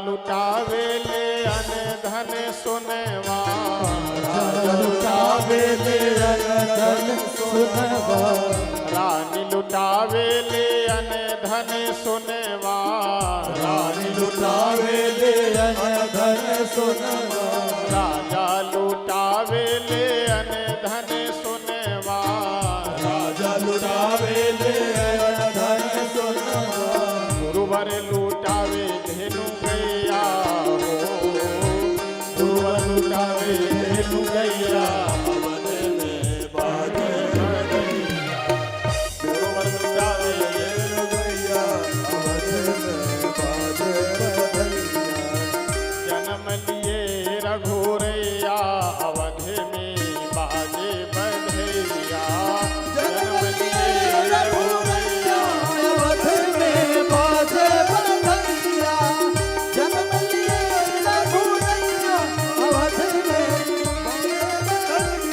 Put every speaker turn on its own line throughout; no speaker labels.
लुटावे ले अन धन सुनवा,
राजा लुटावे ले अन धन सुनवा,
रानी लुटावे ले अन धन सुनवा,
रानी लुटावे ले अन धन सुनवा,
राजा लुटावे ले अन धन सुनवा,
राजा लुटावे ले अन धन सुनवा,
गुरुवर लुटावे धेनु गैया हो,
गुरुवर लुटावे धेनु गैया, अवध में बाजे बधैया,
गुरुवर लुटावे
धेनु गैया, अवध में बाजे बधैया,
जन्म लिए रघुरैया अवध में बाजे बधैया, जन्म लिए रघुरैया
अवध में बाजे बधैया, जन्म लिए रघुरैया, अवध में बाजे बधैया।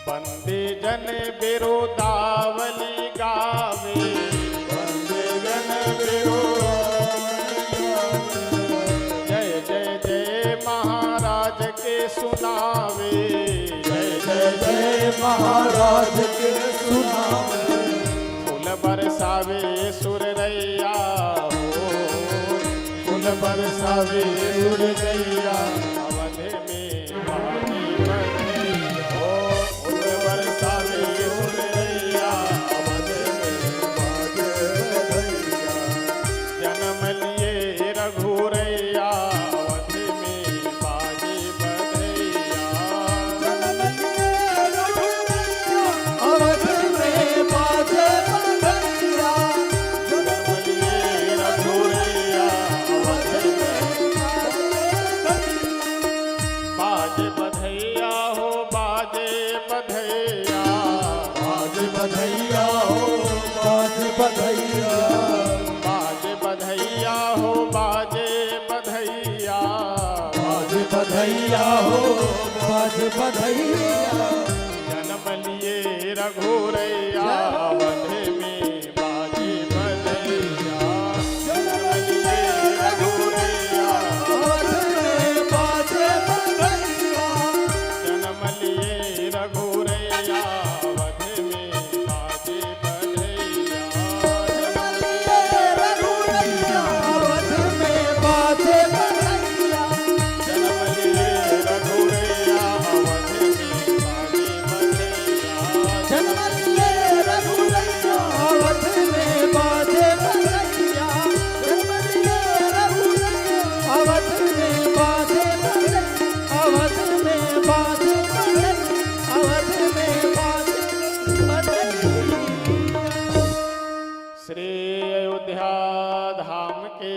बंदे जन बिरुदावली गावे,
वंदे जन बिरुदावली
जय जय जय महाराज के सुनावे,
जय जय जय महाराज के सुनावे,
फूल बरसावे सुररैया हो,
फूल बरसावे सुरगैया,
अवध में बाजी बधैया हो, फूल बरसावे सुररैया
अवध में बाजे बधैया,
जन्म लिए रघुरैया अवध में बाजे बधैया,
जन्म लिए रघुरैया, अवध में बाजे बधैया,
जन्म लिए रघुरैया अवध में बाजे बधैया हो, बाजे बधैया,
बाजे बधैया हो, बाजे बधैया,
बाजे बधैया हो, बाजे बधैया,
बाजे बधैया हो, बाजे बधैया,
जन्म लिए रघुरैया अवध में बाजे बधैया, जन्म लिए रघुरैया
अवध में बाजे बधैया,
जन्म लिए रघुरैया अवध में बाजे बधैया,
जन्म लिए रघुरैया, अवध में बाजे बधैया,
जन्म लिए रघुरैया अवध में बाजे बधैया,
जन्म लिए रघुरैया, अवध में बाजे बधैया, जन्म लिए रघुरैया, अवध में बाजे बधैया, अवध में बाजे बधैया, अवध में बाजे बधैया।
श्री अयोध्या धाम के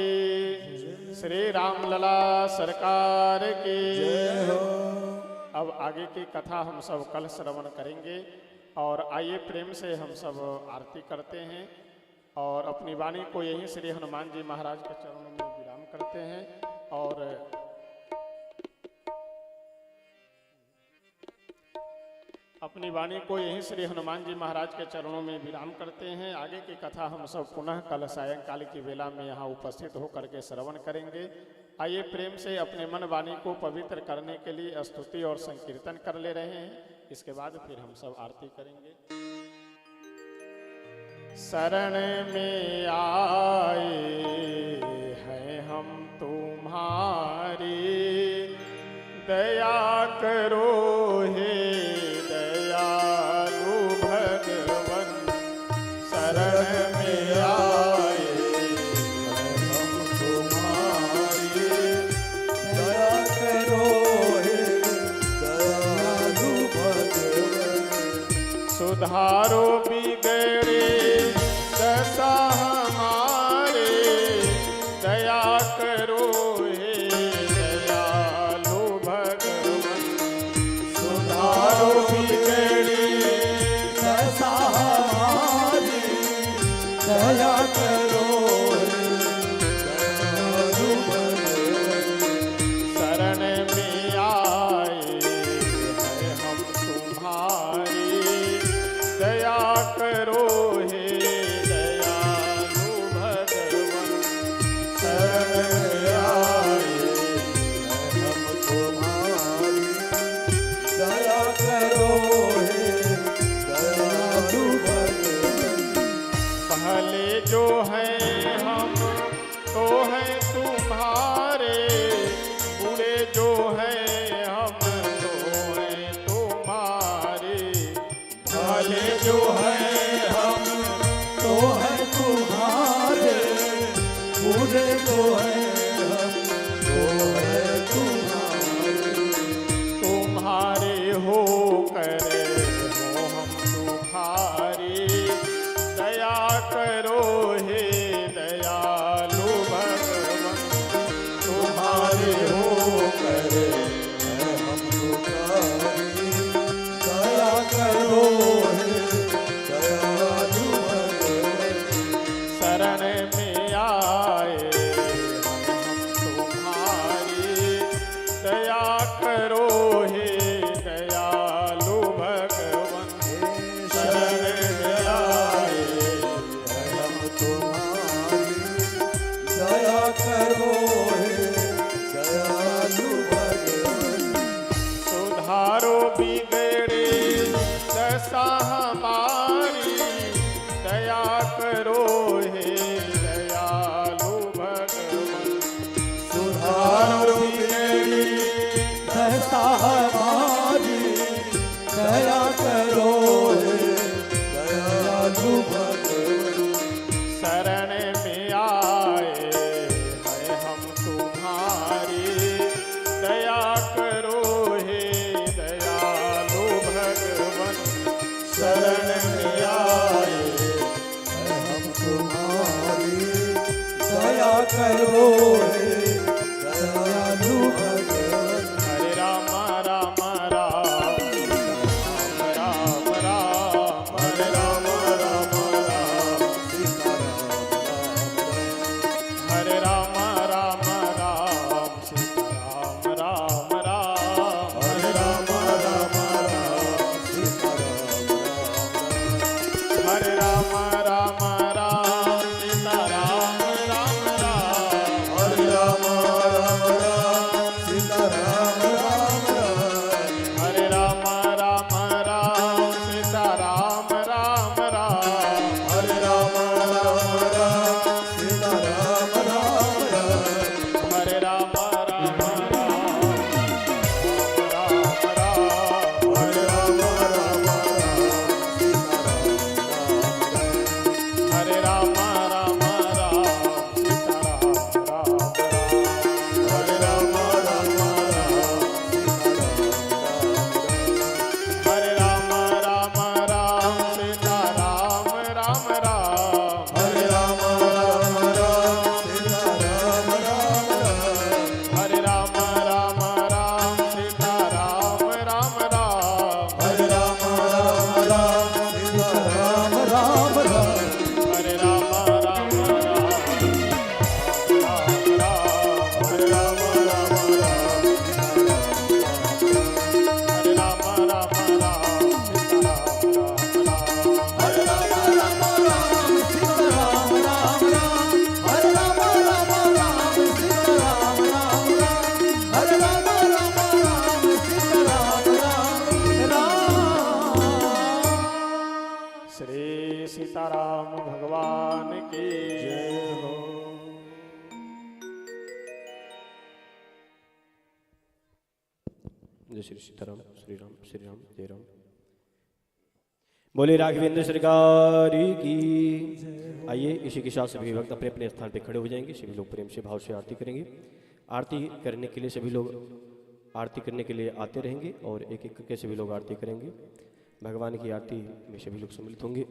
श्री रामलला सरकार की
जय हो।
अब आगे की कथा हम सब कल श्रवण करेंगे और आइए प्रेम से हम सब आरती करते हैं और अपनी वाणी को यहीं श्री हनुमान जी महाराज के चरणों में विराम करते हैं और अपनी वाणी को यहीं श्री हनुमान जी महाराज के चरणों में विराम करते हैं। आगे की कथा हम सब पुनः कल सायंकाल की वेला में यहाँ उपस्थित होकर के श्रवण करेंगे। आइए प्रेम से अपने मन वाणी को पवित्र करने के लिए स्तुति और संकीर्तन कर ले रहे हैं। इसके बाद फिर हम सब आरती करेंगे। शरण में आए हैं हम तुम्हारी, दया करो हे दयालु भगवन। शरण में आए हैं हम तुम्हारी,
दया करो हे दयालु भगवन।
सुधारो बिगड़े दशा हमारे, वाले जो है हम
तो है तुम्हारे, बूढ़े तो है हम तो है तुम्हारे।
तुम्हारे हो करे हो हम तुम्हारी, दया करो हे दयालु भगवान। तुम्हारे हो करे
हम तुम्हारी, दया करो हे दयालु भगवान।
शरण में आए हम तुम्हारी, दया करो हे दयालु भगवान। शरण में आए
हम तुम्हारी, दया करो हे दयालु भगवान।
सुधारो बिगड़े दशा हमारी, दया करो हे दयालु भगवान।
सुधारो बिगड़ी दशा हमारी, दया करो हे दयालु भगवान।
शरण में आए हैं हम तुम्हारी, दया करो हे दयालु भगवान। शरण में आए
हम तुम्हारी, दया करो हे दयालु भगवान।
हरे राम राम राम राम राम, हरे राम राम राम, हरे राम राम राम, सीता राम राम राम, हरे राम राम राम, हरे राम राम राम, सीता राम राम राम,
हरे राम राम राम, सीता राम राम राम।
हरे राम राम राम, सीता राम राम राम,
हरे राम राम राम, सीता राम राम राम।
हरे राम राम राम, राम राम,
हरे राम राम राम,
हरे राम राम राम, सीता राम राम राम,
हरे राम राम राम,
हरे राम राम राम, सीता राम राम राम,
हरे राम राम राम, सीता राम राम राम।
हरे राम राम राम, सीता राम राम राम,
हरे राम राम राम, सीता राम राम राम।
हरे राम राम राम, राम राम,
हरे राम राम राम,
हरे राम राम राम, सीता राम राम राम,
हरे राम राम राम, सीता राम राम राम। हरे राम राम राम, सीता राम राम राम।
श्री सीताराम भगवान की
जय हो।
जय श्री सीताराम, श्री राम, जय राम। बोले राघवेंद्र सरकार की। आइए इसी के साथ सभी भक्त अपने अपने स्थान पे खड़े हो जाएंगे। सभी लोग प्रेम से भाव से आरती करेंगे। आरती करने के लिए सभी लोग आरती करने के लिए आते रहेंगे और एक एक करके सभी लोग आरती करेंगे। भगवान की आरती में सभी लोग सम्मिलित होंगे।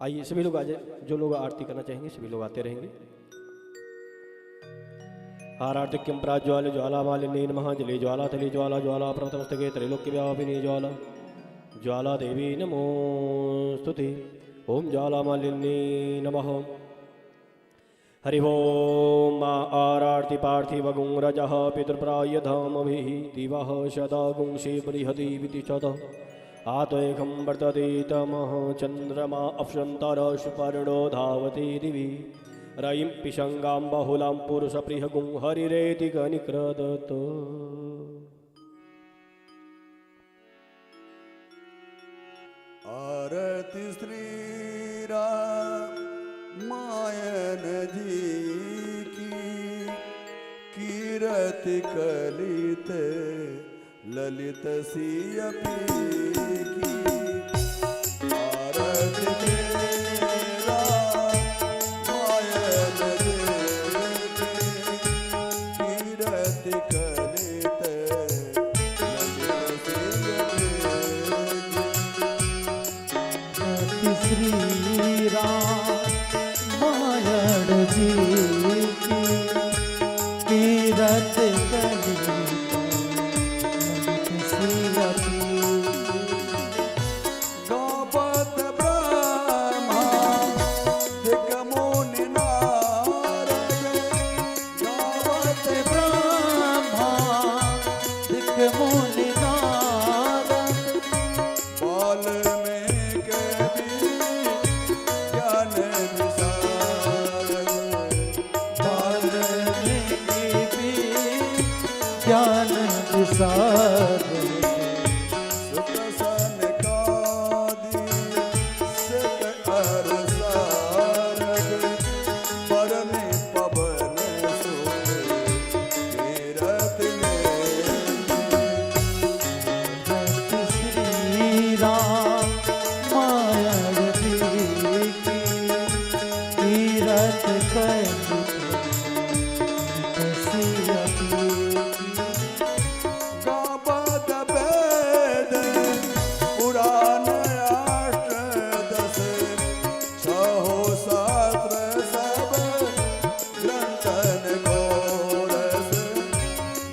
आइए सभी लोग आ जाए। जो लोग आरती करना चाहेंगे सभी लोग आते रहेंगे। हारार्तिक्यं प्राज्वाल्य ज्वाला मालिनी नमः। जले ज्वाला तले ज्वाला ज्वाला प्रथमस्तके त्रैलोक्य व्यापिनी ज्वाला ज्वाला देवी नमोस्तुते। ओम ज्वाला मालिनी नमः। हरि ओम आरार्ति पार्थिव गुंरजः पितृप्राय धामभिः दिवः सदा गुंषे बृहति वितिशतः आत्मैकं वर्तते तमः चन्द्रमा अप्सन्तरशुपर्णो धावति दिवि रयिं पिशङ्गां बहुलां पुरुषप्रियगुं हरिरेति गनिक्रदत्।
रति श्री रामायण जी की कीरति कलित ललित सियपी की आरति तेरा मायन जी की कीरति कलित ललित सियपी
श्री रामायण जी की कीरत
गावत ब्रह्मा दिक मुनि नारद गावत
ब्रह्मा दिक मुनि नारद
बाल में कवि ज्ञान विशारद
बाल में भी ज्ञान विसार
सुख सनकादि सित अर सारद परनि पवन सुख कीरत
श्री रामायण जी की कीरत
गावत वेद पुराण अष्टदश छहो शास्त्र सब ग्रंथन घोरस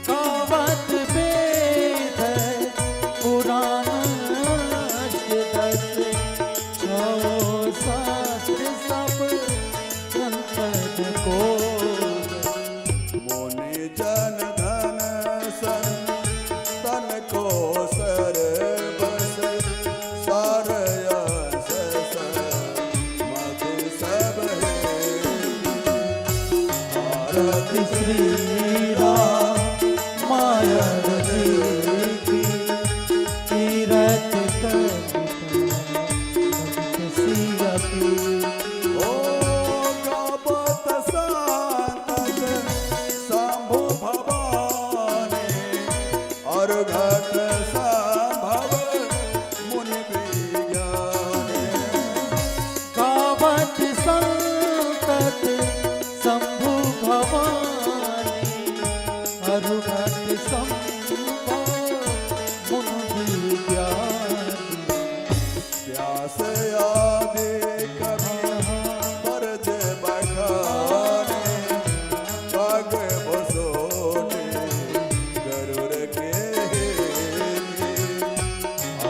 गावत वेद पुराण अष्टदश छहो शास्त्र सब ग्रंथन को
मुनि जन धन सन तन को सर बस सार यश मधु सब आरती
श्री रामायण जी की कीरत सियपी
ओ गावत संतक शंभु भवानी और घट संभव मुनि विज्ञानी
गावत संतत शंभु भवानी अरुघट संभव मुनि ज्ञानी
व्यास आदि कवि बरज बखाने काग बसोने गरुड़ के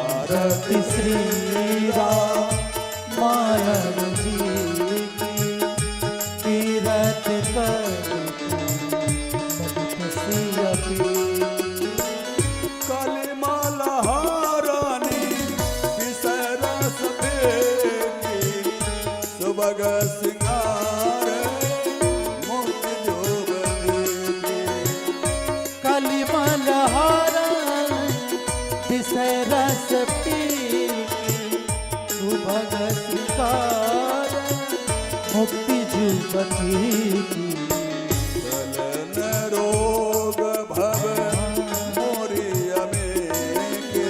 आरती
श्री रामायण जी की कीरत सियपी
कलिमलहारानी विसरस फेंकी सुबग सिंगार मुक्ति जोगती
कलिमलहारन विसरस पीकी सुभग श्रृंगार मुक्ति जुगती की
चलन रोग भव मोरिया में के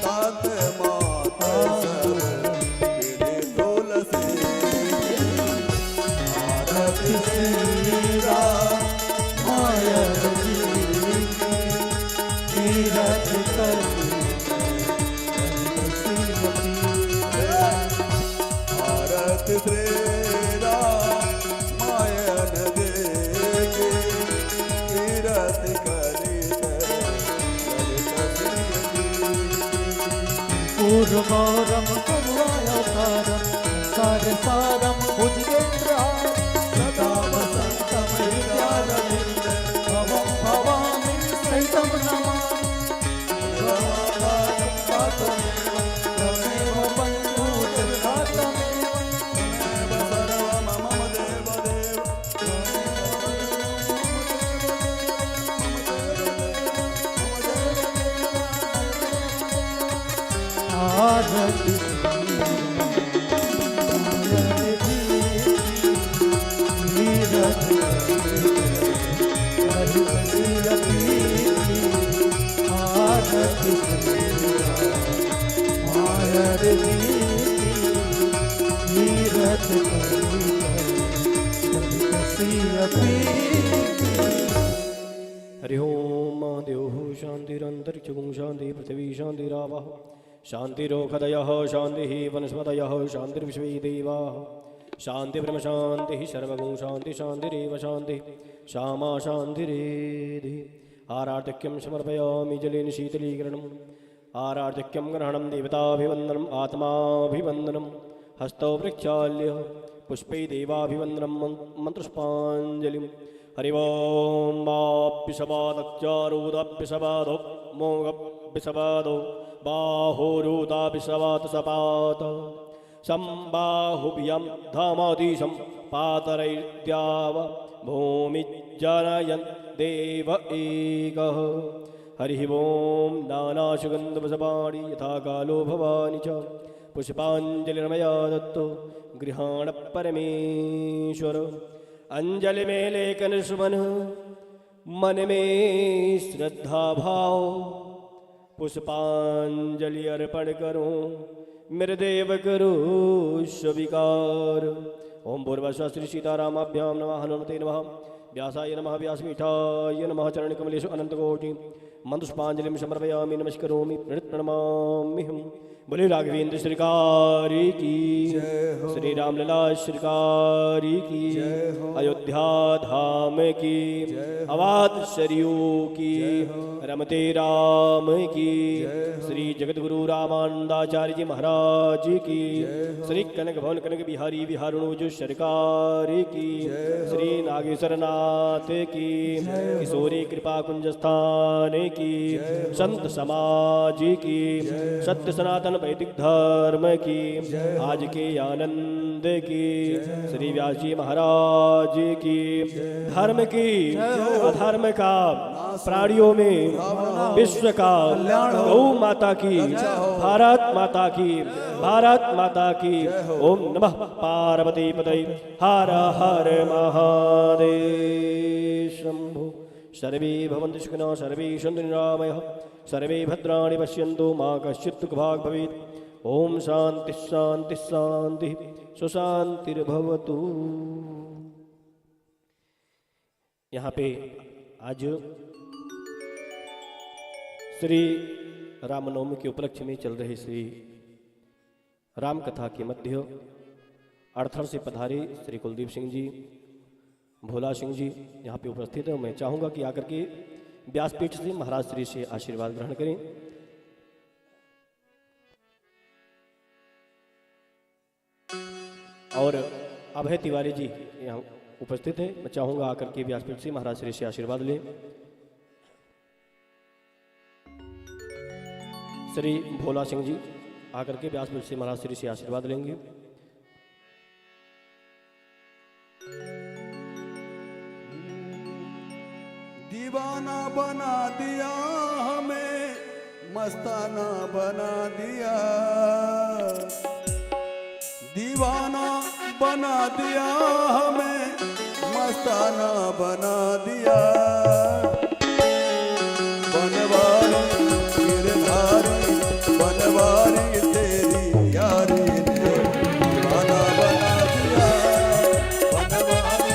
तात माता सब विधि तुलसी आरती
श्री रामायण जी की कीरत
आरती श्री रामायण देखे कीरत कलित ललित
पूर्वौरम करुणावतारम सारसारम भुजगेन्द्रहारम सदा वसंतम हृदयारविंद भवं भवामि सहितं नमामि त्वमेव बन्धुर्घातमेव
सर्वं मम देव देव
आरति पी
हरि ओम महादेव शांतिरंतरिक्षगुं शांति पृथ्वी शांतिरावः शांतिरोखदयः शांतिः वनस्पतयः शांतिर्विश्वे देवाः शांति ब्रह्म शांति सर्वगुं शांति शांतिरेव शांति श्यामा शांतिरेधि आरार्धक्यं समर्पयामि जलेन शीतलीकरणम् आरार्धक्यं ग्रहणं देवताभिवन्दनम् आत्माभिवन्दनं हस्तौ प्रक्षाल्य पुष्पै देवाभिवन्दनं मन्त्रपुष्पाञ्जलिं हरि ओं माप्यसपादच्चारूदाप्यसपादो मोगप्यसपादो बाहुरूदाप्यसपात सम्बाहुभ्यां धामाधीशं पातरैर्द्याव भूमिज्जनयन् देव एकः हरिः ओं नानासुगन्धपुष्पाणि यथा कालो भवानि च पुष्पाञ्जलिर्मया दत्तो गृहाण परमेश्वर अंजलि में लेखन सुमन मन में श्रद्धा भाव पुष्पांजलि अर्पण करो मेरे देव करो स्वीकार ओम भूर्भुवः श्री सीतारामाभ्यां नमः हनुमते नमः व्यासाय नमः व्यासपीठाय नमः चरणकमलेषु अनन्तकोटि मंत्रपुष्पाञ्जलिं समर्पयामि नमस्करोमि प्रणमाम्यहम् बोले राघवेंद्र सरकार की श्री रामलला सरकार की अयोध्या धाम की अवाद सरयू की रमते राम की श्री जगतगुरु रामानंदाचार्य जी महाराज की श्री कनक भवन कनक बिहारी बिहारुणुज सरकार की श्री नागेश्वर नाथ की किशोरी कृपा कुंज स्थान की संत समाज की सत्य सनातन वैदिक धर्म की आज के आनंद की श्री व्यास जी महाराज की धर्म की अधर्म का प्राणियों में विश्व का गौ माता की भारत माता की ओम नमः पार्वती पतये हर हर महादेव शंभो सर्वे भवन्तु सुखिनः सर्वे सन्तु निरामयाः सर्वे भद्राणि पश्यन्तु मा कश्चित् दुःखभाग् भवेत् ओम शांति शांति शांति सुशांतिर्भवतु। यहाँ पे आज श्री रामनवमी के उपलक्ष्य में चल रही श्री राम कथा के मध्य अर्थर से पधारे श्री कुलदीप सिंह जी, भोला सिंह जी यहाँ पे उपस्थित हैं। मैं चाहूँगा कि आकर के व्यासपीठ से महाराज श्री से आशीर्वाद ग्रहण करें। और अभय तिवारी जी यहाँ उपस्थित हैं। मैं चाहूँगा आकर के व्यासपीठ से महाराज श्री से आशीर्वाद लें। श्री भोला सिंह जी आकर के व्यासपीठ से महाराज श्री से आशीर्वाद लेंगे।
दीवाना बना दिया हमें, मस्ताना बना दिया, दीवाना बना दिया हमें, मस्ताना बना दिया। बनवारी गिरधारी बनवारी तेरी यारी ने दीवाना बना दिया। बनवारी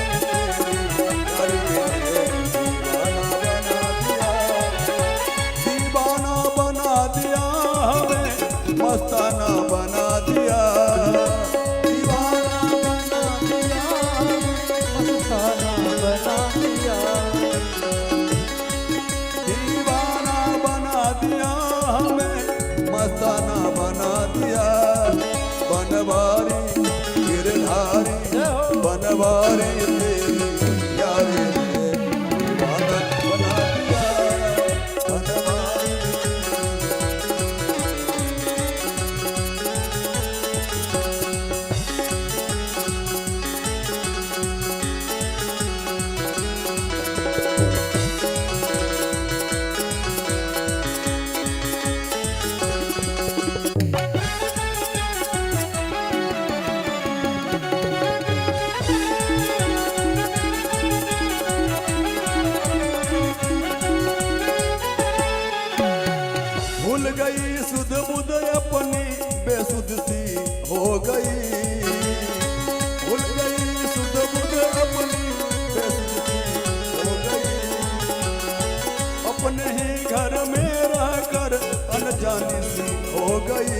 तेरी यारी ने दीवाना बना दिया हमें, मस्ताना बना दिया। मस्ताना बना दिया। बनवारी गिरधारी बनवारी तेरी यारी ने दीवाना बना दिया। बनवारी भूल गई सुध बुध अपनी बेसुध सी हो गई। भूल गई सुध बुध अपनी बेसुध घर में रहकर अनजानी सी हो गई।